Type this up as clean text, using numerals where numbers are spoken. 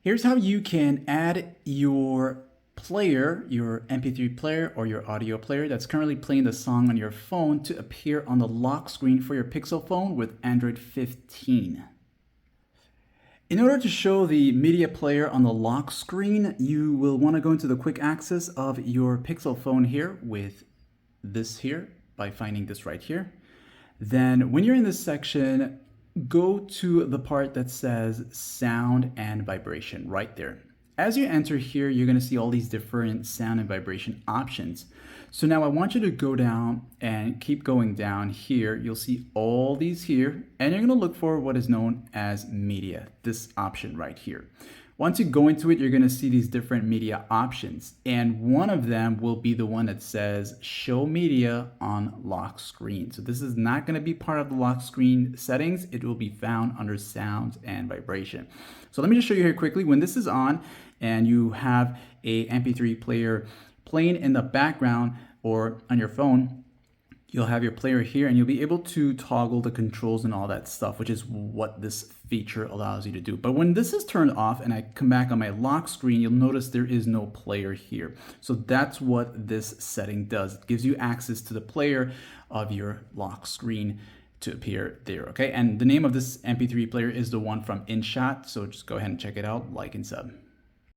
Here's how you can add your player, your MP3 player or your audio player that's currently playing the song on your phone to appear on the lock screen for your Pixel phone with Android 15. In order to show the media player on the lock screen, you will want to go into the quick access of your Pixel phone here with this here by finding this right here. Then when you're in this section, go to the part that says sound and vibration right there. As you enter here, you're going to see all these different sound and vibration options. So now I want you to go down and keep going down here. You'll see all these here, and you're going to look for what is known as media, this option right here. Once you go into it, you're going to see these different media options, and one of them will be the one that says show media on lock screen. So this is not going to be part of the lock screen settings. It will be found under sound and vibration. So let me just show you here quickly. When this is on and you have a MP3 player playing in the background or on your phone, you'll have your player here and you'll be able to toggle the controls and all that stuff, which is what this feature allows you to do. But when this is turned off and I come back on my lock screen, you'll notice there is no player here. So that's what this setting does. It gives you access to the player of your lock screen to appear there, okay? And the name of this MP3 player is the one from InShot, so just go ahead and check it out, like and sub.